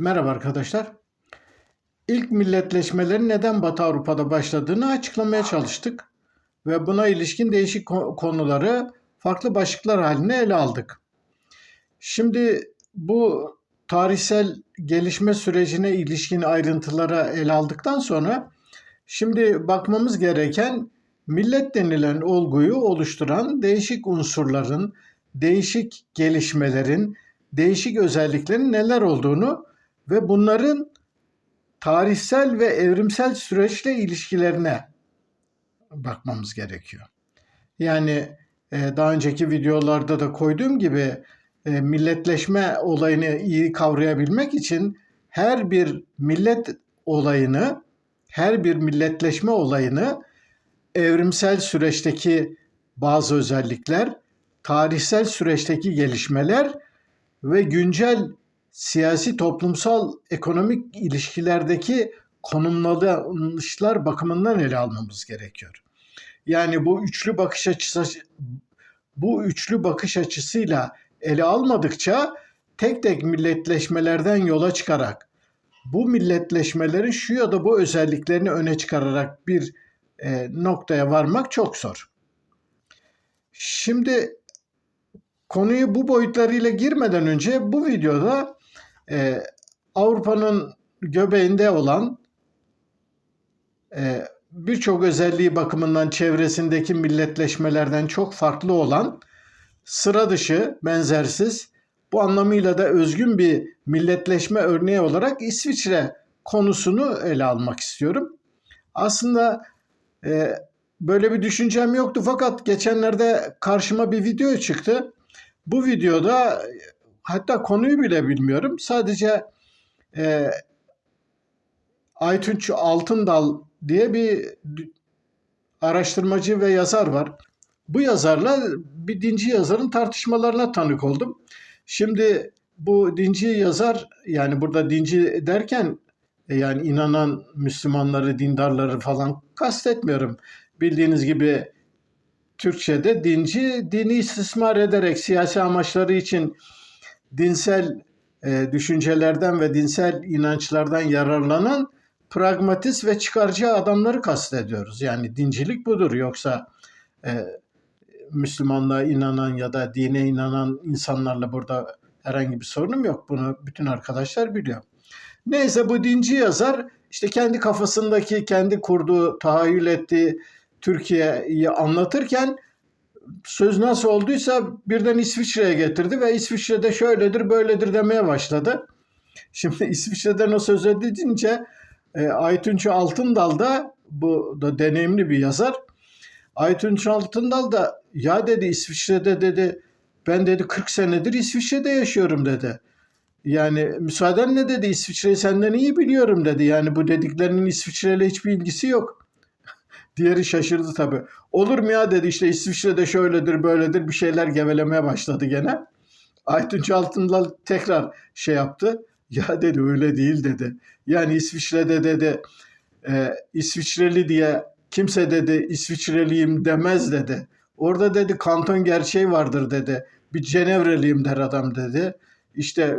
Merhaba arkadaşlar. İlk milletleşmelerin neden Batı Avrupa'da başladığını açıklamaya çalıştık ve buna ilişkin değişik konuları farklı başlıklar halinde ele aldık. Şimdi bu tarihsel gelişme sürecine ilişkin ayrıntılara ele aldıktan sonra şimdi bakmamız gereken millet denilen olguyu oluşturan değişik unsurların, değişik gelişmelerin, değişik özelliklerin neler olduğunu ve bunların tarihsel ve evrimsel süreçle ilişkilerine bakmamız gerekiyor. Yani daha önceki videolarda da koyduğum gibi milletleşme olayını iyi kavrayabilmek için her bir millet olayını, her bir milletleşme olayını evrimsel süreçteki bazı özellikler, tarihsel süreçteki gelişmeler ve güncel siyasi, toplumsal, ekonomik ilişkilerdeki konumlanışlar bakımından ele almamız gerekiyor. Yani bu üçlü bakış açısıyla ele almadıkça tek tek milletleşmelerden yola çıkarak bu milletleşmelerin şu ya da bu özelliklerini öne çıkararak bir noktaya varmak çok zor. Şimdi konuyu bu boyutlarıyla girmeden önce bu videoda Avrupa'nın göbeğinde olan birçok özelliği bakımından çevresindeki milletleşmelerden çok farklı olan sıra dışı, benzersiz, bu anlamıyla da özgün bir milletleşme örneği olarak İsviçre konusunu ele almak istiyorum. Aslında böyle bir düşüncem yoktu fakat geçenlerde karşıma bir video çıktı. Bu videoda hatta konuyu bile bilmiyorum. Sadece Aytunç Altındal diye bir araştırmacı ve yazar var. Bu yazarla bir dinci yazarın tartışmalarına tanık oldum. Şimdi bu dinci yazar, yani burada dinci derken yani inanan Müslümanları, dindarları falan kastetmiyorum. Bildiğiniz gibi Türkçe'de dinci, dini istismar ederek siyasi amaçları için dinsel düşüncelerden ve dinsel inançlardan yararlanan pragmatist ve çıkarcı adamları kastediyoruz. Yani dincilik budur. Yoksa Müslümanlığa inanan ya da dine inanan insanlarla burada herhangi bir sorunum yok. Bunu bütün arkadaşlar biliyor. Neyse, bu dinci yazar işte kendi kafasındaki, kendi kurduğu, tahayyül ettiği Türkiye'yi anlatırken söz nasıl olduysa birden İsviçre'ye getirdi ve İsviçre'de şöyledir böyledir demeye başladı. Şimdi İsviçre'den o söz edince Aytunç Altındal da, bu da deneyimli bir yazar. Aytunç Altındal da ya dedi, İsviçre'de dedi, ben dedi 40 senedir İsviçre'de yaşıyorum dedi. Yani müsaadenle dedi, İsviçre'yi senden iyi biliyorum dedi. Yani bu dediklerinin İsviçre'yle hiçbir ilgisi yok. Diğeri şaşırdı tabii. Olur mu ya dedi, işte İsviçre'de şöyledir böyledir bir şeyler gevelemeye başladı gene. Aytunç Altındal tekrar şey yaptı. Ya dedi, öyle değil dedi. Yani İsviçre'de dedi İsviçreli diye kimse dedi İsviçreliyim demez dedi. Orada dedi kanton gerçeği vardır dedi. Bir Cenevreliyim der adam dedi. İşte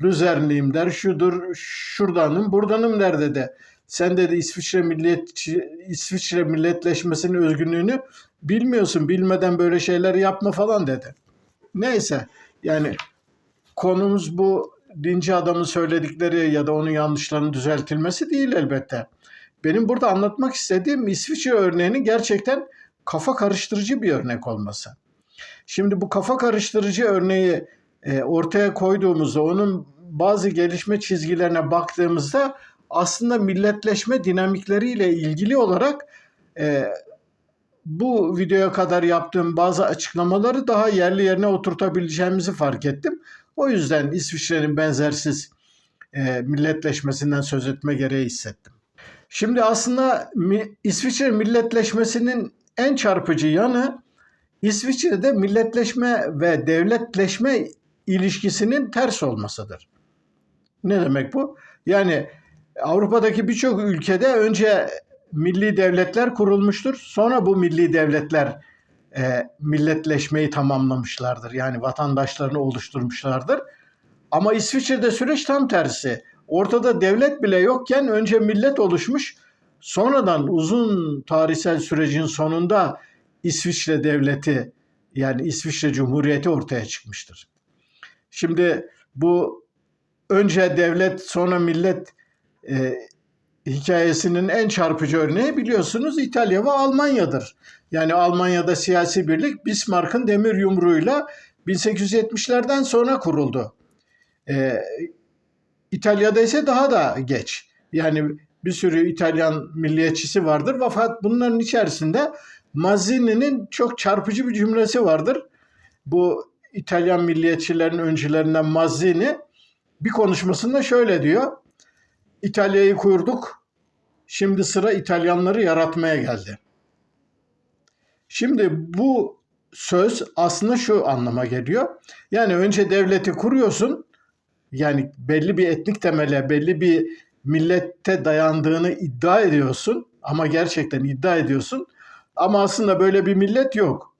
Lüzernliyim der, şudur, şuradanım, buradanım der dedi. Sen dedi İsviçre milletleşmesinin özgünlüğünü bilmiyorsun. Bilmeden böyle şeyler yapma falan dedi. Neyse, yani konumuz bu dinci adamın söyledikleri ya da onun yanlışlarının düzeltilmesi değil elbette. Benim burada anlatmak istediğim İsviçre örneğinin gerçekten kafa karıştırıcı bir örnek olması. Şimdi bu kafa karıştırıcı örneği ortaya koyduğumuzda, onun bazı gelişme çizgilerine baktığımızda aslında milletleşme dinamikleriyle ilgili olarak bu videoya kadar yaptığım bazı açıklamaları daha yerli yerine oturtabileceğimizi fark ettim. O yüzden İsviçre'nin benzersiz milletleşmesinden söz etme gereği hissettim. Şimdi aslında İsviçre milletleşmesinin en çarpıcı yanı İsviçre'de milletleşme ve devletleşme ilişkisinin ters olmasıdır. Ne demek bu? Yani Avrupa'daki birçok ülkede önce milli devletler kurulmuştur. Sonra bu milli devletler milletleşmeyi tamamlamışlardır. Yani vatandaşlarını oluşturmuşlardır. Ama İsviçre'de süreç tam tersi. Ortada devlet bile yokken önce millet oluşmuş, sonradan uzun tarihsel sürecin sonunda İsviçre devleti, yani İsviçre Cumhuriyeti ortaya çıkmıştır. Şimdi bu önce devlet sonra millet hikayesinin en çarpıcı örneği biliyorsunuz İtalya ve Almanya'dır. Yani Almanya'da siyasi birlik Bismarck'ın demir yumruğuyla 1870'lerden sonra kuruldu. İtalya'da ise daha da geç. Yani bir sürü İtalyan milliyetçisi vardır. Fakat bunların içerisinde Mazzini'nin çok çarpıcı bir cümlesi vardır. Bu İtalyan milliyetçilerin öncülerinden Mazzini bir konuşmasında şöyle diyor. İtalya'yı kurduk, şimdi sıra İtalyanları yaratmaya geldi. Şimdi bu söz aslında şu anlama geliyor. Yani önce devleti kuruyorsun, yani belli bir etnik temele, belli bir millete dayandığını iddia ediyorsun ama gerçekten iddia ediyorsun. Ama aslında böyle bir millet yok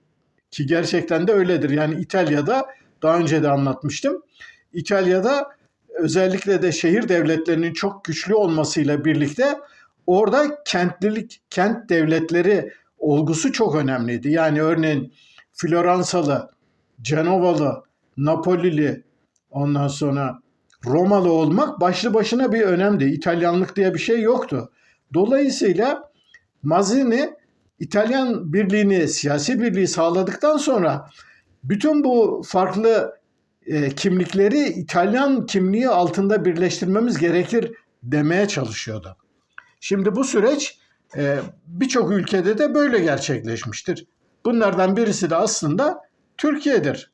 ki gerçekten de öyledir. Yani İtalya'da daha önce de anlatmıştım. İtalya'da özellikle de şehir devletlerinin çok güçlü olmasıyla birlikte orada kent devletleri olgusu çok önemliydi. Yani örneğin Floransalı, Cenovalı, Napolili, ondan sonra Romalı olmak başlı başına bir önemdi. İtalyanlık diye bir şey yoktu. Dolayısıyla Mazzini İtalyan birliğini, siyasi birliği sağladıktan sonra bütün bu farklı kimlikleri İtalyan kimliği altında birleştirmemiz gerekir demeye çalışıyordu. Şimdi bu süreç birçok ülkede de böyle gerçekleşmiştir. Bunlardan birisi de aslında Türkiye'dir.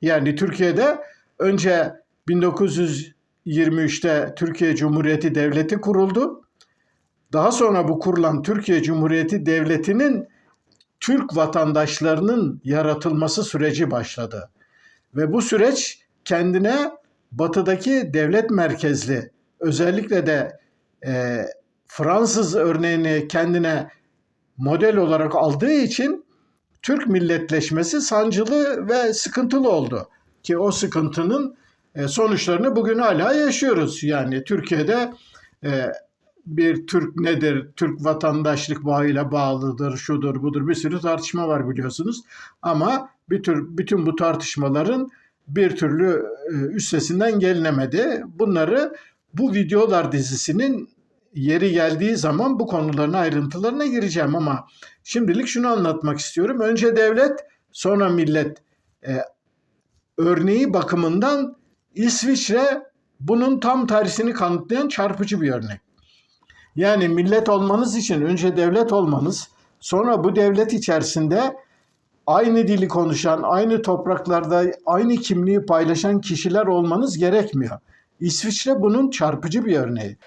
Yani Türkiye'de önce 1923'te Türkiye Cumhuriyeti Devleti kuruldu. Daha sonra bu kurulan Türkiye Cumhuriyeti Devleti'nin Türk vatandaşlarının yaratılması süreci başladı. Ve bu süreç kendine batıdaki devlet merkezli, özellikle de Fransız örneğini kendine model olarak aldığı için Türk milletleşmesi sancılı ve sıkıntılı oldu. Ki o sıkıntının sonuçlarını bugün hala yaşıyoruz. Yani Türkiye'de bir Türk nedir, Türk vatandaşlık bağıyla bağlıdır, şudur budur, bir sürü tartışma var biliyorsunuz. Ama bütün bu tartışmaların bir türlü üstesinden gelinemedi. Bunları bu videolar dizisinin yeri geldiği zaman bu konuların ayrıntılarına gireceğim ama şimdilik şunu anlatmak istiyorum. Önce devlet, sonra millet örneği bakımından İsviçre bunun tam tersini kanıtlayan çarpıcı bir örnek. Yani millet olmanız için önce devlet olmanız, sonra bu devlet içerisinde aynı dili konuşan, aynı topraklarda aynı kimliği paylaşan kişiler olmanız gerekmiyor. İsviçre bunun çarpıcı bir örneği.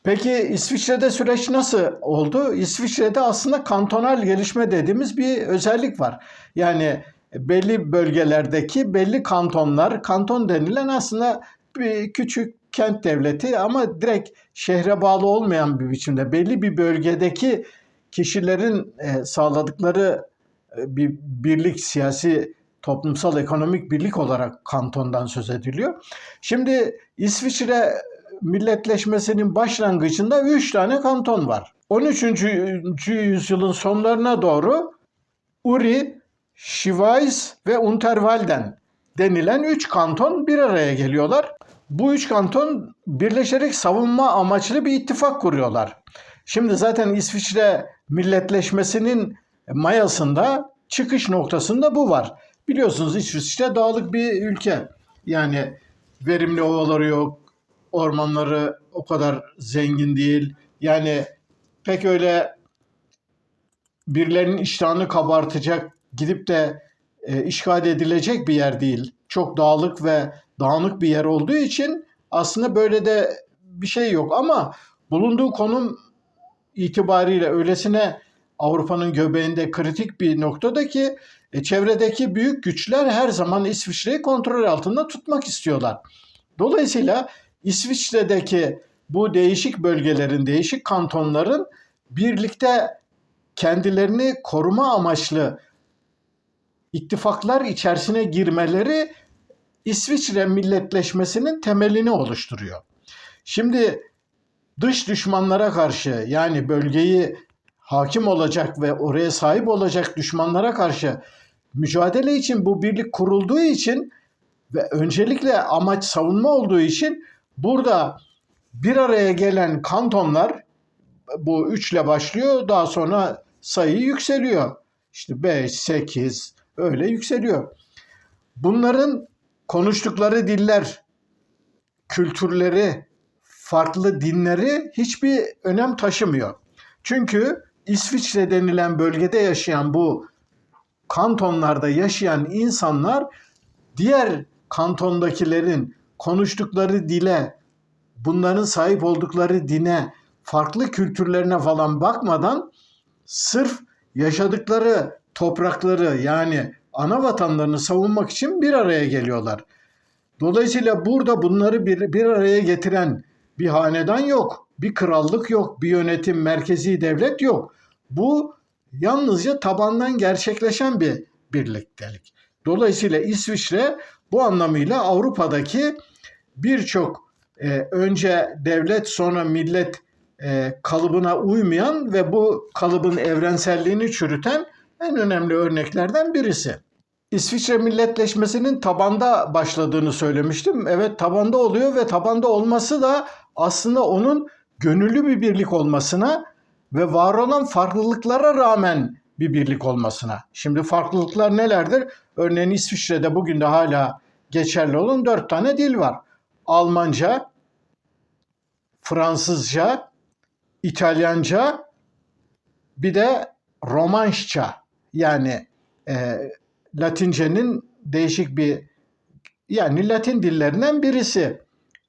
Peki İsviçre'de süreç nasıl oldu? İsviçre'de aslında kantonal gelişme dediğimiz bir özellik var. Yani belli bölgelerdeki belli kantonlar, kanton denilen aslında bir küçük kent devleti ama direkt şehre bağlı olmayan bir biçimde belli bir bölgedeki kişilerin sağladıkları bir birlik, siyasi, toplumsal, ekonomik birlik olarak kantondan söz ediliyor. Şimdi İsviçre milletleşmesinin başlangıcında 3 tane kanton var. 13. yüzyılın sonlarına doğru Uri, Schwyz ve Unterwalden denilen 3 kanton bir araya geliyorlar. Bu 3 kanton birleşerek savunma amaçlı bir ittifak kuruyorlar. Şimdi zaten İsviçre milletleşmesinin mayasında, çıkış noktasında bu var. Biliyorsunuz İsviçre dağlık bir ülke. Yani verimli ovaları yok, ormanları o kadar zengin değil. Yani pek öyle birilerinin iştahını kabartacak, gidip de işgal edilecek bir yer değil. Çok dağlık ve dağınık bir yer olduğu için aslında böyle de bir şey yok. Ama bulunduğu konum itibariyle öylesine Avrupa'nın göbeğinde kritik bir noktada ki çevredeki büyük güçler her zaman İsviçre'yi kontrol altında tutmak istiyorlar. Dolayısıyla İsviçre'deki bu değişik bölgelerin, değişik kantonların birlikte kendilerini koruma amaçlı ittifaklar içerisine girmeleri İsviçre milletleşmesinin temelini oluşturuyor. Şimdi dış düşmanlara karşı, yani bölgeyi hakim olacak ve oraya sahip olacak düşmanlara karşı mücadele için bu birlik kurulduğu için ve öncelikle amaç savunma olduğu için burada bir araya gelen kantonlar, bu 3 ile başlıyor, daha sonra sayı yükseliyor. İşte 5, 8 öyle yükseliyor. Bunların konuştukları diller, kültürleri, farklı dinleri hiçbir önem taşımıyor. Çünkü İsviçre denilen bölgede yaşayan, bu kantonlarda yaşayan insanlar diğer kantondakilerin konuştukları dile, bunların sahip oldukları dine, farklı kültürlerine falan bakmadan sırf yaşadıkları toprakları, yani ana vatanlarını savunmak için bir araya geliyorlar. Dolayısıyla burada bunları bir araya getiren bir hanedan yok, bir krallık yok, bir yönetim, merkezi devlet yok. Bu yalnızca tabandan gerçekleşen bir birliktelik. Dolayısıyla İsviçre bu anlamıyla Avrupa'daki birçok önce devlet sonra millet kalıbına uymayan ve bu kalıbın evrenselliğini çürüten en önemli örneklerden birisi. İsviçre milletleşmesinin tabanda başladığını söylemiştim. Evet, tabanda oluyor ve tabanda olması da aslında onun gönüllü bir birlik olmasına ve var olan farklılıklara rağmen bir birlik olmasına. Şimdi farklılıklar nelerdir? Örneğin İsviçre'de bugün de hala geçerli olan 4 tane dil var. Almanca, Fransızca, İtalyanca, bir de Romanşça, yani Latince'nin değişik bir, yani Latin dillerinden birisi.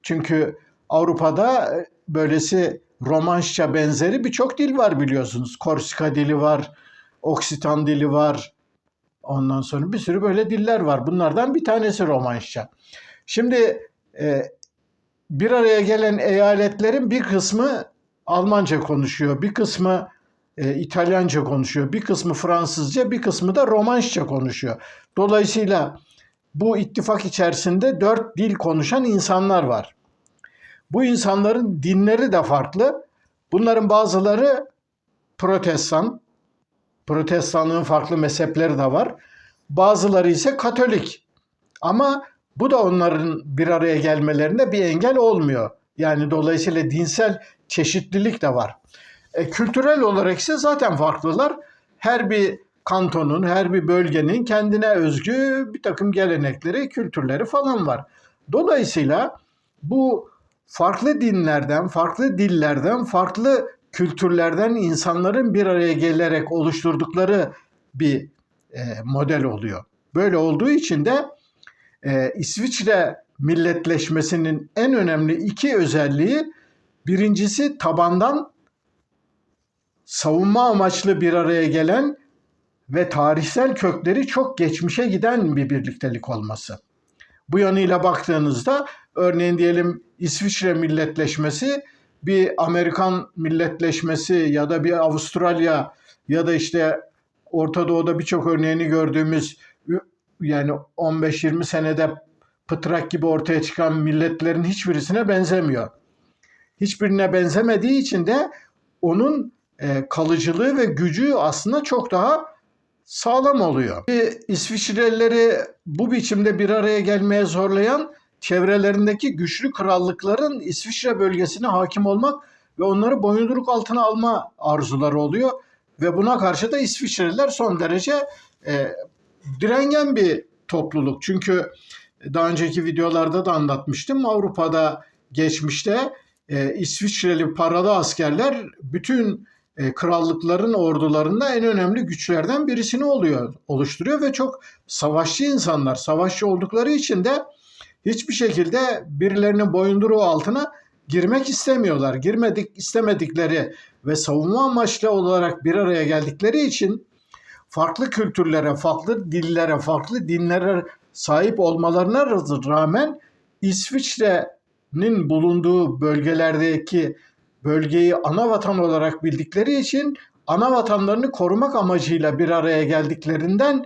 Çünkü Avrupa'da böylesi Romanşça benzeri birçok dil var biliyorsunuz. Korsika dili var, Oksitan dili var. Ondan sonra bir sürü böyle diller var. Bunlardan bir tanesi Romanşça. Şimdi bir araya gelen eyaletlerin bir kısmı Almanca konuşuyor, bir kısmı İtalyanca konuşuyor, bir kısmı Fransızca, bir kısmı da Romanşça konuşuyor. Dolayısıyla bu ittifak içerisinde 4 dil konuşan insanlar var. Bu insanların dinleri de farklı. Bunların bazıları Protestan, Protestanlığın farklı mezhepleri de var. Bazıları ise Katolik. Ama bu da onların bir araya gelmelerine bir engel olmuyor. Yani dolayısıyla dinsel çeşitlilik de var. Kültürel olarak ise zaten farklılar. Her bir kantonun, her bir bölgenin kendine özgü bir takım gelenekleri, kültürleri falan var. Dolayısıyla bu farklı dinlerden, farklı dillerden, farklı kültürlerden insanların bir araya gelerek oluşturdukları bir model oluyor. Böyle olduğu için de İsviçre milletleşmesinin en önemli 2 özelliği, birincisi tabandan savunma amaçlı bir araya gelen ve tarihsel kökleri çok geçmişe giden bir birliktelik olması. Bu yanıyla baktığınızda örneğin diyelim İsviçre milletleşmesi bir Amerikan milletleşmesi ya da bir Avustralya ya da işte Orta Doğu'da birçok örneğini gördüğümüz, yani 15-20 senede pıtrak gibi ortaya çıkan milletlerin hiçbirisine benzemiyor. Hiçbirine benzemediği için de onun kalıcılığı ve gücü aslında çok daha sağlam oluyor. İsviçrelileri bu biçimde bir araya gelmeye zorlayan çevrelerindeki güçlü krallıkların İsviçre bölgesine hakim olmak ve onları boyunduruk altına alma arzuları oluyor. Ve buna karşı da İsviçreliler son derece direngen bir topluluk. Çünkü daha önceki videolarda da anlatmıştım. Avrupa'da geçmişte İsviçreli paralı askerler bütün krallıkların ordularında en önemli güçlerden birisini oluşturuyor ve çok savaşçı insanlar. Savaşçı oldukları için de hiçbir şekilde birilerinin boyunduruğu altına girmek istemiyorlar. İstemedikleri ve savunma amaçlı olarak bir araya geldikleri için farklı kültürlere, farklı dillere, farklı dinlere sahip olmalarına rağmen İsviçre'nin bulunduğu bölgelerdeki bölgeyi ana vatan olarak bildikleri için ana vatanlarını korumak amacıyla bir araya geldiklerinden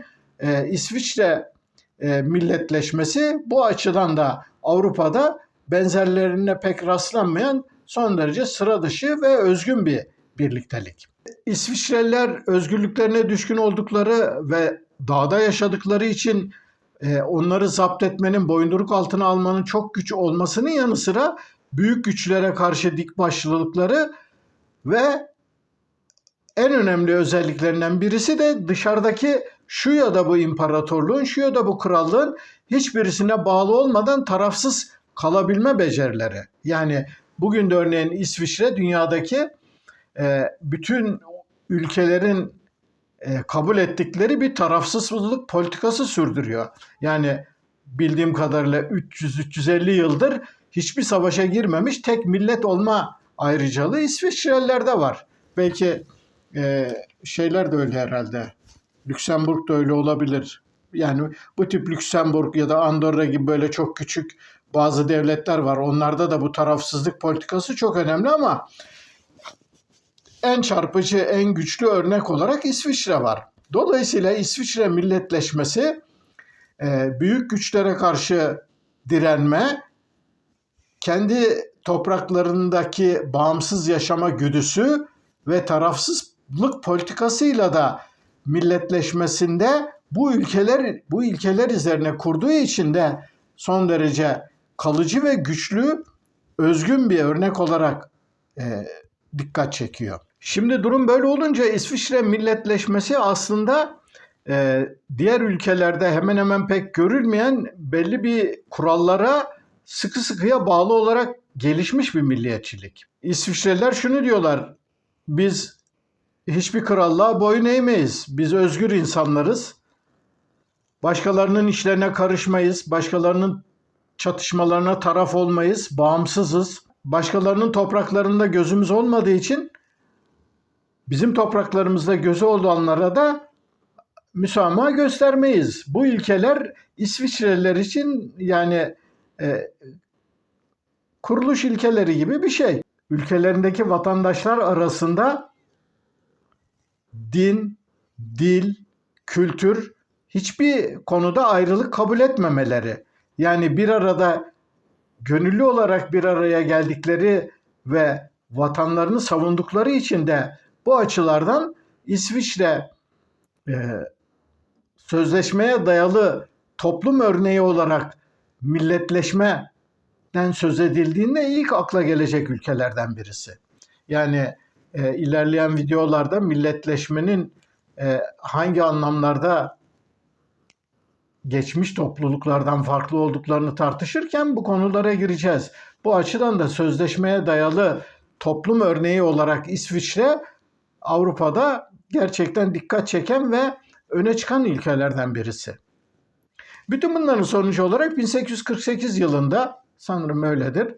İsviçre milletleşmesi. Bu açıdan da Avrupa'da benzerlerine pek rastlanmayan son derece sıra dışı ve özgün bir birliktelik. İsviçreliler özgürlüklerine düşkün oldukları ve dağda yaşadıkları için onları zapt etmenin, boyunduruk altına almanın çok güç olmasının yanı sıra büyük güçlere karşı dik başlılıkları ve en önemli özelliklerinden birisi de dışarıdaki şu ya da bu imparatorluğun, şu ya da bu krallığın hiçbirisine bağlı olmadan tarafsız kalabilme becerileri. Yani bugün de örneğin İsviçre dünyadaki bütün ülkelerin kabul ettikleri bir tarafsızlık politikası sürdürüyor. Yani bildiğim kadarıyla 300-350 yıldır hiçbir savaşa girmemiş tek millet olma ayrıcalığı İsviçrelilerde var. Belki şeyler de öyle herhalde. Lüksemburg da öyle olabilir. Yani bu tip Lüksemburg ya da Andorra gibi böyle çok küçük bazı devletler var. Onlarda da bu tarafsızlık politikası çok önemli ama en çarpıcı, en güçlü örnek olarak İsviçre var. Dolayısıyla İsviçre milletleşmesi büyük güçlere karşı direnme, kendi topraklarındaki bağımsız yaşama güdüsü ve tarafsızlık politikasıyla da milletleşmesinde bu ilkeler üzerine kurduğu için de son derece kalıcı ve güçlü, özgün bir örnek olarak dikkat çekiyor. Şimdi durum böyle olunca İsviçre milletleşmesi aslında diğer ülkelerde hemen hemen pek görülmeyen belli bir kurallara sıkı sıkıya bağlı olarak gelişmiş bir milliyetçilik. İsviçreliler şunu diyorlar: biz hiçbir krallığa boyun eğmeyiz. Biz özgür insanlarız. Başkalarının işlerine karışmayız. Başkalarının çatışmalarına taraf olmayız. Bağımsızız. Başkalarının topraklarında gözümüz olmadığı için bizim topraklarımızda gözü olanlara da müsamaha göstermeyiz. Bu ilkeler İsviçreliler için yani kuruluş ilkeleri gibi bir şey. Ülkelerindeki vatandaşlar arasında din, dil, kültür hiçbir konuda ayrılık kabul etmemeleri. Yani bir arada gönüllü olarak bir araya geldikleri ve vatanlarını savundukları için de bu açılardan İsviçre sözleşmeye dayalı toplum örneği olarak milletleşmeden söz edildiğinde ilk akla gelecek ülkelerden birisi. Yani ilerleyen videolarda milletleşmenin hangi anlamlarda geçmiş topluluklardan farklı olduklarını tartışırken bu konulara gireceğiz. Bu açıdan da sözleşmeye dayalı toplum örneği olarak İsviçre Avrupa'da gerçekten dikkat çeken ve öne çıkan ülkelerden birisi. Bütün bunların sonucu olarak 1848 yılında, sanırım öyledir,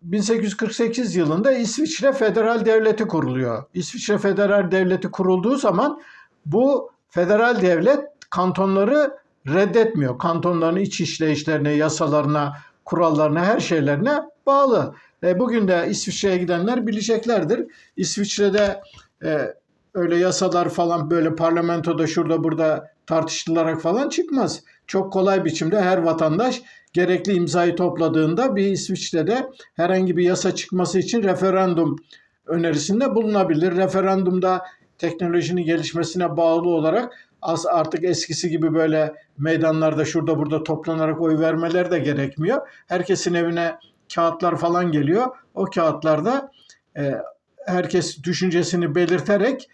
1848 yılında İsviçre Federal Devleti kuruluyor. İsviçre Federal Devleti kurulduğu zaman bu federal devlet kantonları reddetmiyor. Kantonların iç işleyişlerine, yasalarına, kurallarına, her şeylerine bağlı. Bugün de İsviçre'ye gidenler bileceklerdir. İsviçre'de öyle yasalar falan böyle parlamentoda şurada burada tartışılarak falan çıkmaz. Çok kolay biçimde her vatandaş gerekli imzayı topladığında bir İsviçre'de herhangi bir yasa çıkması için referandum önerisinde bulunabilir. Referandumda teknolojinin gelişmesine bağlı olarak artık eskisi gibi böyle meydanlarda şurada burada toplanarak oy vermeler de gerekmiyor. Herkesin evine kağıtlar falan geliyor. O kağıtlarda herkes düşüncesini belirterek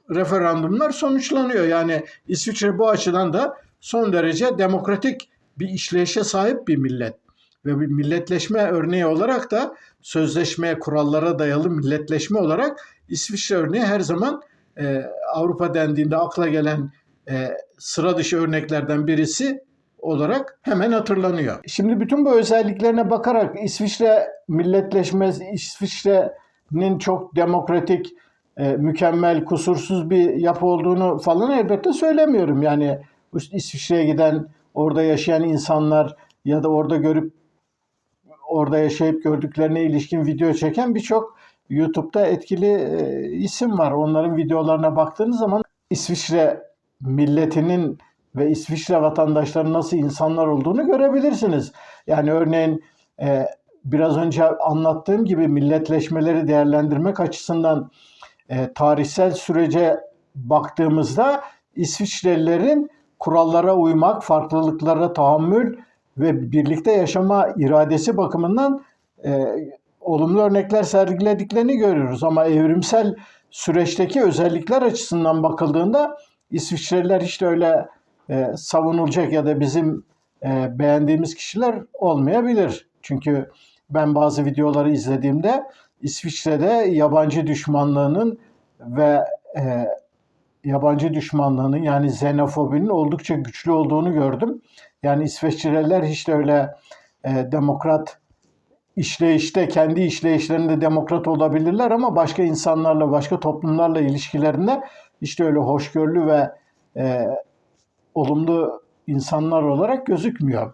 referandumlar sonuçlanıyor. Yani İsviçre bu açıdan da son derece demokratik bir işleyişe sahip bir millet. Ve bir milletleşme örneği olarak da sözleşmeye, kurallara dayalı milletleşme olarak İsviçre örneği her zaman Avrupa dendiğinde akla gelen sıra dışı örneklerden birisi olarak hemen hatırlanıyor. Şimdi bütün bu özelliklerine bakarak İsviçre milletleşmesi, İsviçre'nin çok demokratik, mükemmel, kusursuz bir yapı olduğunu falan elbette söylemiyorum. Yani İsviçre'ye giden, orada yaşayan insanlar ya da orada yaşayıp gördüklerine ilişkin video çeken birçok YouTube'da etkili isim var. Onların videolarına baktığınız zaman İsviçre milletinin ve İsviçre vatandaşlarının nasıl insanlar olduğunu görebilirsiniz. Yani örneğin biraz önce anlattığım gibi milletleşmeleri değerlendirmek açısından tarihsel sürece baktığımızda İsviçrelilerin kurallara uymak, farklılıklara tahammül ve birlikte yaşama iradesi bakımından olumlu örnekler sergilediklerini görüyoruz. Ama evrimsel süreçteki özellikler açısından bakıldığında İsviçreliler hiç de öyle savunulacak ya da bizim beğendiğimiz kişiler olmayabilir. Çünkü ben bazı videoları izlediğimde İsviçre'de yabancı düşmanlığının ve yabancı düşmanlığının yani xenofobinin oldukça güçlü olduğunu gördüm. Yani İsveçliler hiç de öyle demokrat işleyişte, kendi işleyişlerinde demokrat olabilirler ama başka insanlarla, başka toplumlarla ilişkilerinde işte öyle hoşgörülü ve olumlu insanlar olarak gözükmüyor.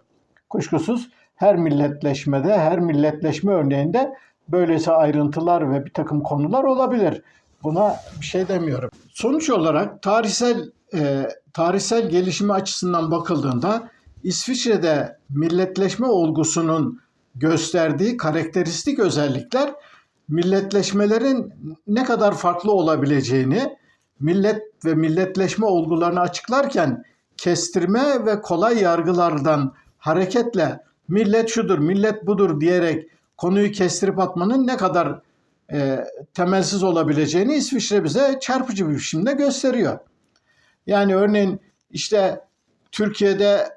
Kuşkusuz her milletleşmede, her milletleşme örneğinde böylesi ayrıntılar ve bir takım konular olabilir. Buna bir şey demiyorum. Sonuç olarak tarihsel gelişimi açısından bakıldığında İsviçre'de milletleşme olgusunun gösterdiği karakteristik özellikler milletleşmelerin ne kadar farklı olabileceğini, millet ve milletleşme olgularını açıklarken kestirme ve kolay yargılardan hareketle millet şudur, millet budur diyerek konuyu kestirip atmanın ne kadar temelsiz olabileceğini İsviçre bize çarpıcı bir biçimde gösteriyor. Yani örneğin işte Türkiye'de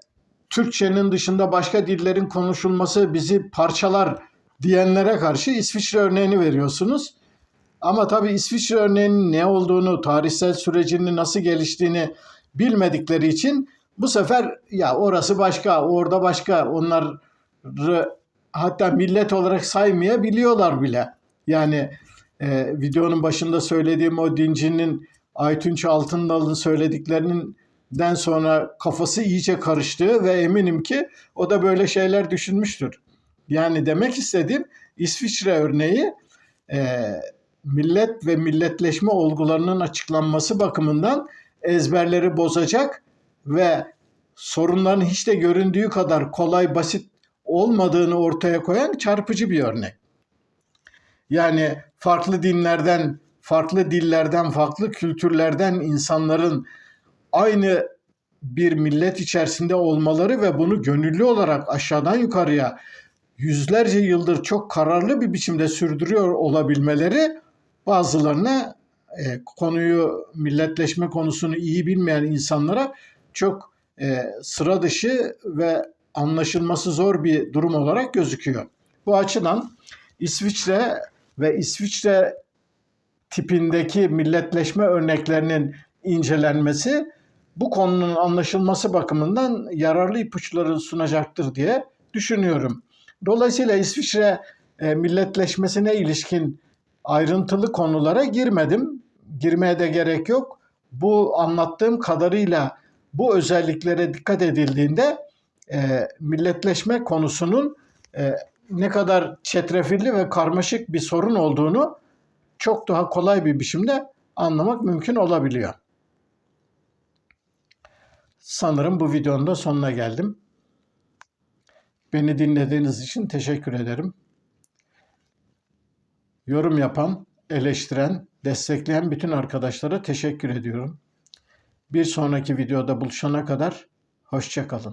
Türkçenin dışında başka dillerin konuşulması bizi parçalar diyenlere karşı İsviçre örneğini veriyorsunuz. Ama tabii İsviçre örneğinin ne olduğunu, tarihsel sürecinin nasıl geliştiğini bilmedikleri için bu sefer ya orası başka, orada başka, onları hatta millet olarak saymayabiliyorlar bile. Yani videonun başında söylediğim o dincinin Aytunç Altındal'ın söylediklerinden sonra kafası iyice karıştı ve eminim ki o da böyle şeyler düşünmüştür. Yani demek istediğim İsviçre örneği millet ve milletleşme olgularının açıklanması bakımından ezberleri bozacak ve sorunların hiç de göründüğü kadar kolay basit olmadığını ortaya koyan çarpıcı bir örnek. Yani farklı dinlerden, farklı dillerden, farklı kültürlerden insanların aynı bir millet içerisinde olmaları ve bunu gönüllü olarak aşağıdan yukarıya yüzlerce yıldır çok kararlı bir biçimde sürdürüyor olabilmeleri bazılarına konuyu, milletleşme konusunu iyi bilmeyen insanlara çok sıra dışı ve anlaşılması zor bir durum olarak gözüküyor. Bu açıdan İsviçre ve İsviçre tipindeki milletleşme örneklerinin incelenmesi bu konunun anlaşılması bakımından yararlı ipuçları sunacaktır diye düşünüyorum. Dolayısıyla İsviçre milletleşmesine ilişkin ayrıntılı konulara girmedim. Girmeye de gerek yok. Bu anlattığım kadarıyla bu özelliklere dikkat edildiğinde milletleşme konusunun ne kadar çetrefilli ve karmaşık bir sorun olduğunu çok daha kolay bir biçimde anlamak mümkün olabiliyor. Sanırım bu videonun da sonuna geldim. Beni dinlediğiniz için teşekkür ederim. Yorum yapan, eleştiren, destekleyen bütün arkadaşlara teşekkür ediyorum. Bir sonraki videoda buluşana kadar hoşça kalın.